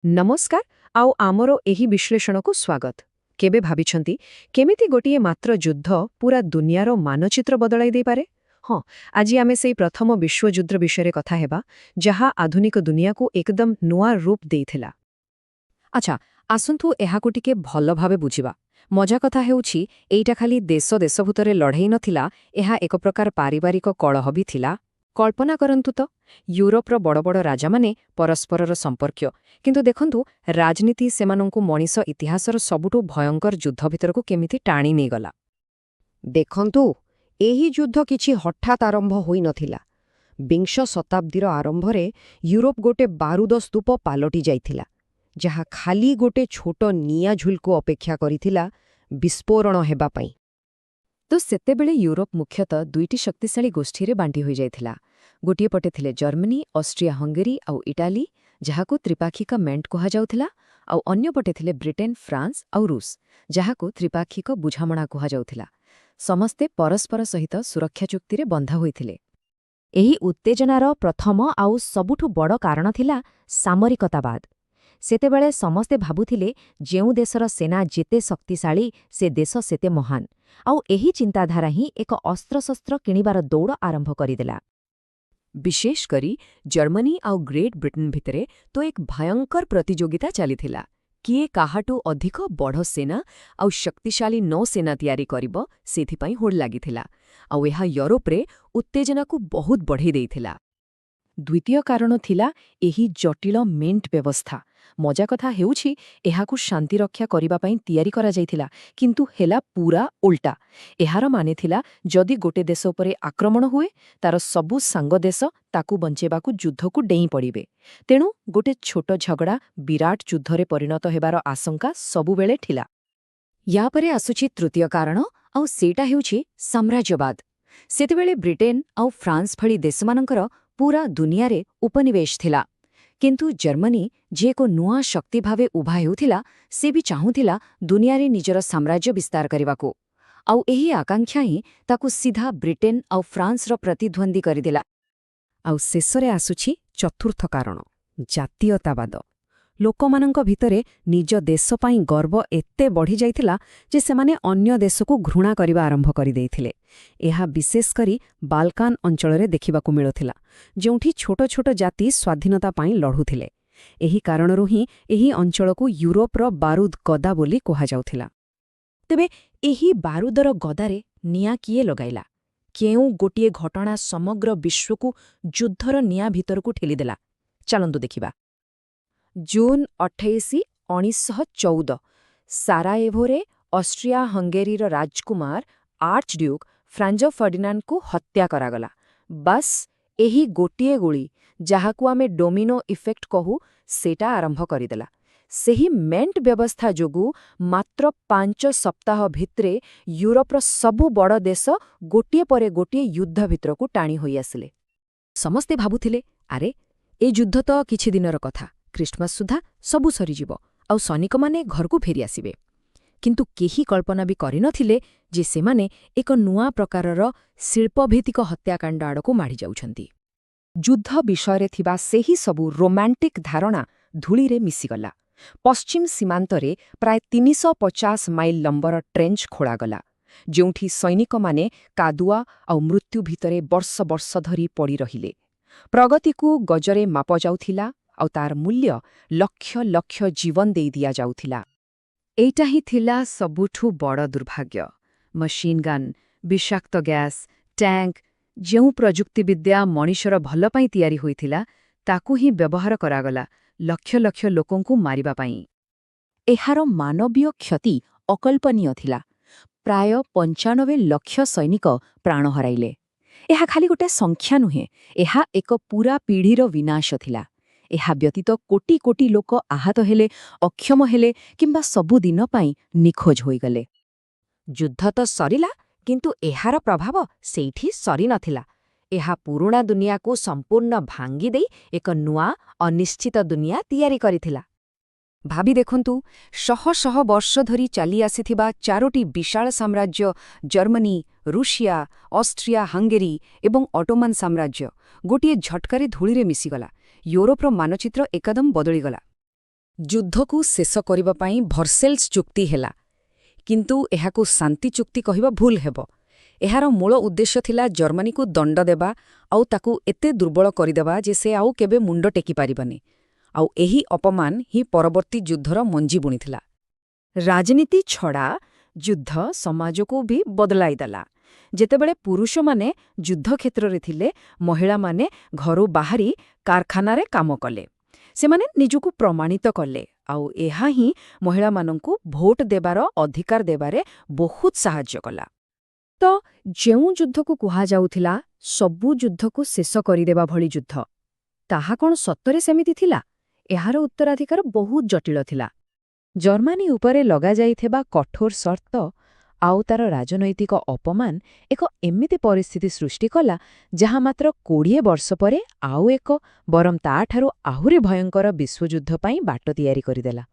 ନମସ୍କାର ଆଉ ଆମର ଏହି ବିଶ୍ଳେଷଣକୁ ସ୍ୱାଗତ। କେବେ ଭାବିଛନ୍ତି କେମିତି ଗୋଟିଏ ମାତ୍ର ଯୁଦ୍ଧ ପୁରା ଦୁନିଆର ମାନଚିତ୍ର ବଦଳାଇ ଦେଇପାରେ? ହଁ, ଆଜି ଆମେ ସେହି ପ୍ରଥମ ବିଶ୍ୱଯୁଦ୍ଧ ବିଷୟରେ କଥା ହେବା, ଯାହା ଆଧୁନିକ ଦୁନିଆକୁ ଏକଦମ ନୂଆ ରୂପ ଦେଇଥିଲା। ଆଚ୍ଛା, ଆସନ୍ତୁ ଏହାକୁ ଟିକେ ଭଲ ଭାବେ ବୁଝିବା। ମଜା କଥା ହେଉଛି ଏଇଟା ଖାଲି ଦେଶ ଦେଶ ଭିତରେ ଲଢ଼େଇ ନଥିଲା, ଏହା ଏକ ପ୍ରକାର ପାରିବାରିକ କଳହ ବି ଥିଲା। କଳ୍ପନା କରନ୍ତୁ ତ, ୟୁରୋପର ବଡ଼ ବଡ଼ ରାଜାମାନେ ପରସ୍ପରର ସମ୍ପର୍କୀୟ, କିନ୍ତୁ ଦେଖନ୍ତୁ ରାଜନୀତି ସେମାନଙ୍କୁ ମଣିଷ ଇତିହାସର ସବୁଠୁ ଭୟଙ୍କର ଯୁଦ୍ଧ ଭିତରକୁ କେମିତି ଟାଣି ନେଇଗଲା। ଦେଖନ୍ତୁ, ଏହି ଯୁଦ୍ଧ କିଛି ହଠାତ୍ ଆରମ୍ଭ ହୋଇନଥିଲା। ବିଂଶ ଶତାବ୍ଦୀର ଆରମ୍ଭରେ ୟୁରୋପ ଗୋଟେ ବାରୁଦ ସ୍ତୂପ ପାଲଟି ଯାଇଥିଲା, ଯାହା ଖାଲି ଗୋଟେ ଛୋଟ ନିଆଁ ଝୁଲକୁ ଅପେକ୍ଷା କରିଥିଲା ବିସ୍ଫୋରଣ ହେବା ପାଇଁ। ତ ସେତେବେଳେ ୟୁରୋପ ମୁଖ୍ୟତଃ ଦୁଇଟି ଶକ୍ତିଶାଳୀ ଗୋଷ୍ଠୀରେ ବାଣ୍ଟି ହୋଇଯାଇଥିଲା। ଗୋଟିଏ ପଟେ ଥିଲେ ଜର୍ମାନୀ, ଅଷ୍ଟ୍ରିଆ ହଙ୍ଗେରୀ ଆଉ ଇଟାଲୀ, ଯାହାକୁ ତ୍ରିପାକ୍ଷିକ ମେଣ୍ଟ କୁହାଯାଉଥିଲା, ଆଉ ଅନ୍ୟପଟେ ଥିଲେ ବ୍ରିଟେନ୍, ଫ୍ରାନ୍ସ ଆଉ ରୁଷ, ଯାହାକୁ ତ୍ରିପାକ୍ଷିକ ବୁଝାମଣା କୁହାଯାଉଥିଲା। ସମସ୍ତେ ପରସ୍ପର ସହିତ ସୁରକ୍ଷା ଚୁକ୍ତିରେ ବନ୍ଧା ହୋଇଥିଲେ। ଏହି ଉତ୍ତେଜନାର ପ୍ରଥମ ଆଉ ସବୁଠୁ ବଡ଼ କାରଣ ଥିଲା ସାମରିକତାବାଦ। ସେତେବେଳେ ସମସ୍ତେ ଭାବୁଥିଲେ ଯେଉଁ ଦେଶର ସେନା ଯେତେ ଶକ୍ତିଶାଳୀ ସେ ଦେଶ ସେତେ ମହାନ, ଆଉ ଏହି ଚିନ୍ତାଧାରା ହିଁ ଏକ ଅସ୍ତ୍ରଶସ୍ତ୍ର କିଣିବାର ଦୌଡ଼ ଆରମ୍ଭ କରିଦେଲା। ବିଶେଷ କରି ଜର୍ମାନୀ ଆଉ ଗ୍ରେଟ୍ ବ୍ରିଟେନ୍ ଭିତରେ ତ ଏକ ଭୟଙ୍କର ପ୍ରତିଯୋଗିତା ଚାଲିଥିଲା। କିଏ କାହାଠୁ ଅଧିକ ବଡ଼ ସେନା ଆଉ ଶକ୍ତିଶାଳୀ ନୌସେନା ତିଆରି କରିବ, ସେଥିପାଇଁ ହୋଡ଼ ଲାଗିଥିଲା, ଆଉ ଏହା ୟୁରୋପରେ ଉତ୍ତେଜନାକୁ ବହୁତ ବଢ଼େଇ ଦେଇଥିଲା। ଦ୍ୱିତୀୟ କାରଣ ଥିଲା ଏହି ଜଟିଳ ମେଣ୍ଟ ବ୍ୟବସ୍ଥା। ମଜା କଥା ହେଉଛି ଏହାକୁ ଶାନ୍ତିରକ୍ଷା କରିବା ପାଇଁ ତିଆରି କରାଯାଇଥିଲା, କିନ୍ତୁ ହେଲା ପୁରା ଓଲଟା। ଏହାର ମାନେ ଥିଲା ଯଦି ଗୋଟେ ଦେଶ ଉପରେ ଆକ୍ରମଣ ହୁଏ, ତାର ସବୁ ସାଙ୍ଗ ଦେଶ ତାକୁ ବଞ୍ଚେଇବାକୁ ଯୁଦ୍ଧକୁ ଡେଇଁ ପଡ଼ିବେ। ତେଣୁ ଗୋଟେ ଛୋଟ ଝଗଡ଼ା ବିରାଟ ଯୁଦ୍ଧରେ ପରିଣତ ହେବାର ଆଶଙ୍କା ସବୁବେଳେ ଥିଲା। ୟା ପରେ ଆସୁଛି ତୃତୀୟ କାରଣ, ଆଉ ସେଇଟା ହେଉଛି ସାମ୍ରାଜ୍ୟବାଦ। ସେତେବେଳେ ବ୍ରିଟେନ୍ ଆଉ ଫ୍ରାନ୍ସ ଭଳି ଦେଶମାନଙ୍କର ପୁରା ଦୁନିଆରେ ଉପନିବେଶ ଥିଲା। କିନ୍ତୁ ଜର୍ମାନୀ, ଯିଏ ଏକ ନୂଆ ଶକ୍ତି ଭାବେ ଉଭା ହେଉଥିଲା, ସେ ବି ଚାହୁଁଥିଲା ଦୁନିଆରେ ନିଜର ସାମ୍ରାଜ୍ୟ ବିସ୍ତାର କରିବାକୁ। ଆଉ ଏହି ଆକାଂକ୍ଷା ହିଁ ତାକୁ ସିଧା ବ୍ରିଟେନ୍ ଆଉ ଫ୍ରାନ୍ସର ପ୍ରତିଦ୍ୱନ୍ଦ୍ୱୀ କରିଦେଲା। ଆଉ ଶେଷରେ ଆସୁଛି ଚତୁର୍ଥ କାରଣ, ଜାତୀୟତାବାଦ। ଲୋକମାନଙ୍କ ଭିତରେ ନିଜ ଦେଶ ପାଇଁ ଗର୍ବ ଏତେ ବଢ଼ିଯାଇଥିଲା ଯେ ସେମାନେ ଅନ୍ୟ ଦେଶକୁ ଘୃଣା କରିବା ଆରମ୍ଭ କରିଦେଇଥିଲେ। ଏହା ବିଶେଷ କରି ବାଲକାନ ଅଞ୍ଚଳରେ ଦେଖିବାକୁ ମିଳୁଥିଲା, ଯେଉଁଠି ଛୋଟ ଛୋଟ ଜାତି ସ୍ୱାଧୀନତା ପାଇଁ ଲଢ଼ୁଥିଲେ। ଏହି କାରଣରୁ ହିଁ ଏହି ଅଞ୍ଚଳକୁ ୟୁରୋପର ବାରୁଦ ଗଦା ବୋଲି କୁହାଯାଉଥିଲା। ତେବେ ଏହି ବାରୁଦର ଗଦାରେ ନିଆଁ କିଏ ଲଗାଇଲା? କେଉଁ ଗୋଟିଏ ଘଟଣା ସମଗ୍ର ବିଶ୍ୱକୁ ଯୁଦ୍ଧର ନିଆଁ ଭିତରକୁ ଠେଲିଦେଲା? ଚାଲନ୍ତୁ ଦେଖିବା। ଜୁନ୍ 28, 1914 ସାରାୟେଭୋରେ ଅଷ୍ଟ୍ରିଆ ହଙ୍ଗେରୀର ରାଜକୁମାର ଆର୍ଚ୍ଚଡ୍ୟୁକ୍ ଫ୍ରାଞ୍ଜ ଫର୍ଡିନାଣ୍ଡଙ୍କୁ ହତ୍ୟା କରାଗଲା। ବାସ୍ ଏହି ଗୋଟିଏ ଗୁଳି, ଯାହାକୁ ଆମେ ଡୋମିନୋ ଇଫେକ୍ଟ କହୁ, ସେଇଟା ଆରମ୍ଭ କରିଦେଲା। ସେହି ମେଣ୍ଟ ବ୍ୟବସ୍ଥା ଯୋଗୁଁ ମାତ୍ର 5 ସପ୍ତାହ ଭିତରେ ୟୁରୋପର ସବୁ ବଡ଼ ଦେଶ ଗୋଟିଏ ପରେ ଗୋଟିଏ ଯୁଦ୍ଧ ଭିତରକୁ ଟାଣି ହୋଇଆସିଲେ। ସମସ୍ତେ ଭାବୁଥିଲେ, ଆରେ ଏ ଯୁଦ୍ଧ ତ କିଛି ଦିନର କଥା, ଖ୍ରୀଷ୍ଟମାସ ସୁଦ୍ଧା ସବୁ ସରିଯିବ ଆଉ ସୈନିକମାନେ ଘରକୁ ଫେରିଆସିବେ। କିନ୍ତୁ କେହି କଳ୍ପନା ବି କରିନଥିଲେ ଯେ ସେମାନେ ଏକ ନୂଆ ପ୍ରକାରର ଶିଳ୍ପଭିତ୍ତିକ ହତ୍ୟାକାଣ୍ଡ ଆଡ଼କୁ ମାଡ଼ିଯାଉଛନ୍ତି। ଯୁଦ୍ଧ ବିଷୟରେ ଥିବା ସେହି ସବୁ ରୋମାଣ୍ଟିକ୍ ଧାରଣା ଧୂଳିରେ ମିଶିଗଲା। ପଶ୍ଚିମ ସୀମାନ୍ତରେ ପ୍ରାୟ 350 ମାଇଲ ଲମ୍ବର ଟ୍ରେଞ୍ଚ ଖୋଳାଗଲା, ଯେଉଁଠି ସୈନିକମାନେ କାଦୁଆ ଆଉ ମୃତ୍ୟୁ ଭିତରେ ବର୍ଷ ବର୍ଷ ଧରି ପଡ଼ି ରହିଲେ। ପ୍ରଗତିକୁ ଗଜରେ ମାପାଯାଉଥିଲା, ଆଉ ତାର ମୂଲ୍ୟ ଲକ୍ଷ ଲକ୍ଷ ଜୀବନ ଦେଇ ଦିଆଯାଉଥିଲା। ଏଇଟା ହିଁ ଥିଲା ସବୁଠୁ ବଡ଼ ଦୁର୍ଭାଗ୍ୟ। ମେସିନ୍ ଗନ୍, ବିଷାକ୍ତ ଗ୍ୟାସ୍, ଟ୍ୟାଙ୍କ, ଯେଉଁ ପ୍ରଯୁକ୍ତିବିଦ୍ୟା ମଣିଷର ଭଲ ପାଇଁ ତିଆରି ହୋଇଥିଲା, ତାକୁ ହିଁ ବ୍ୟବହାର କରାଗଲା ଲକ୍ଷ ଲକ୍ଷ ଲୋକଙ୍କୁ ମାରିବା ପାଇଁ। ଏହାର ମାନବୀୟ କ୍ଷତି ଅକଳ୍ପନୀୟ ଥିଲା। ପ୍ରାୟ 95 ଲକ୍ଷ ସୈନିକ ପ୍ରାଣ ହରାଇଲେ। ଏହା ଖାଲି ଗୋଟେ ସଂଖ୍ୟା ନୁହେଁ, ଏହା ଏକ ପୁରା ପିଢ଼ିର ବିନାଶ ଥିଲା। ଏହା ବ୍ୟତୀତ କୋଟି କୋଟି ଲୋକ ଆହତ ହେଲେ, ଅକ୍ଷମ ହେଲେ କିମ୍ବା ସବୁଦିନ ପାଇଁ ନିଖୋଜ ହୋଇଗଲେ। ଯୁଦ୍ଧ ତ ସରିଲା, କିନ୍ତୁ ଏହାର ପ୍ରଭାବ ସେଇଠି ସରିନଥିଲା। ଏହା ପୁରୁଣା ଦୁନିଆକୁ ସମ୍ପୂର୍ଣ୍ଣ ଭାଙ୍ଗିଦେଇ ଏକ ନୂଆ ଅନିଶ୍ଚିତ ଦୁନିଆ ତିଆରି କରିଥିଲା। ଭାବି ଦେଖନ୍ତୁ, ଶହ ଶହ ବର୍ଷ ଧରି ଚାଲିଆସିଥିବା 4ଟି ବିଶାଳ ସାମ୍ରାଜ୍ୟ ଜର୍ମାନୀ, ରୁଷିଆ, ଅଷ୍ଟ୍ରିଆ ହଙ୍ଗେରୀ ଏବଂ ଅଟୋମାନ ସାମ୍ରାଜ୍ୟ ଗୋଟିଏ ଝଟକାରେ ଧୂଳିରେ ମିଶିଗଲା। ୟୁରୋପର ମାନଚିତ୍ର ଏକଦମ ବଦଳିଗଲା। ଯୁଦ୍ଧକୁ ଶେଷ କରିବା ପାଇଁ ଭର୍ସେଲ୍ସ ଚୁକ୍ତି ହେଲା, କିନ୍ତୁ ଏହାକୁ ଶାନ୍ତି ଚୁକ୍ତି କହିବା ଭୁଲ ହେବ। ଏହାର ମୂଳ ଉଦ୍ଦେଶ୍ୟ ଥିଲା ଜର୍ମାନୀକୁ ଦଣ୍ଡ ଦେବା ଆଉ ତାକୁ ଏତେ ଦୁର୍ବଳ କରିଦେବା ଯେ ସେ ଆଉ କେବେ ମୁଣ୍ଡ ଟେକି ପାରିବନି। ଆଉ ଏହି ଅପମାନ ହିଁ ପରବର୍ତ୍ତୀ ଯୁଦ୍ଧର ମଞ୍ଜି ବୁଣିଥିଲା। ରାଜନୀତି ଛଡ଼ା ଯୁଦ୍ଧ ସମାଜକୁ ବି ବଦଳାଇଦେଲା। ଯେତେବେଳେ ପୁରୁଷମାନେ ଯୁଦ୍ଧକ୍ଷେତ୍ରରେ ଥିଲେ, ମହିଳାମାନେ ଘରୁ ବାହାରି କାରଖାନାରେ କାମ କଲେ। ସେମାନେ ନିଜକୁ ପ୍ରମାଣିତ କଲେ, ଆଉ ଏହା ହିଁ ମହିଳାମାନଙ୍କୁ ଭୋଟ ଦେବାର ଅଧିକାର ଦେବାରେ ବହୁତ ସାହାଯ୍ୟ କଲା। ତ ଯେଉଁ ଯୁଦ୍ଧକୁ କୁହାଯାଉଥିଲା ସବୁ ଯୁଦ୍ଧକୁ ଶେଷ କରିଦେବା ଭଳି ଯୁଦ୍ଧ, ତାହା କ'ଣ ସତରେ ସେମିତି ଥିଲା? ଏହାର ଉତ୍ତରାଧିକାର ବହୁତ ଜଟିଳ ଥିଲା। ଜର୍ମାନୀ ଉପରେ ଲଗାଯାଇଥିବା କଠୋର ସର୍ତ୍ତ ଆଉ ତାର ରାଜନୈତିକ ଅପମାନ ଏକ ଏମିତି ପରିସ୍ଥିତି ସୃଷ୍ଟି କଲା, ଯାହା ମାତ୍ର 20 ବର୍ଷ ପରେ ଆଉ ଏକ ବରଂ ତାଠାରୁ ଆହୁରି ଭୟଙ୍କର ବିଶ୍ୱଯୁଦ୍ଧ ପାଇଁ ବାଟ ତିଆରି କରିଦେଲା।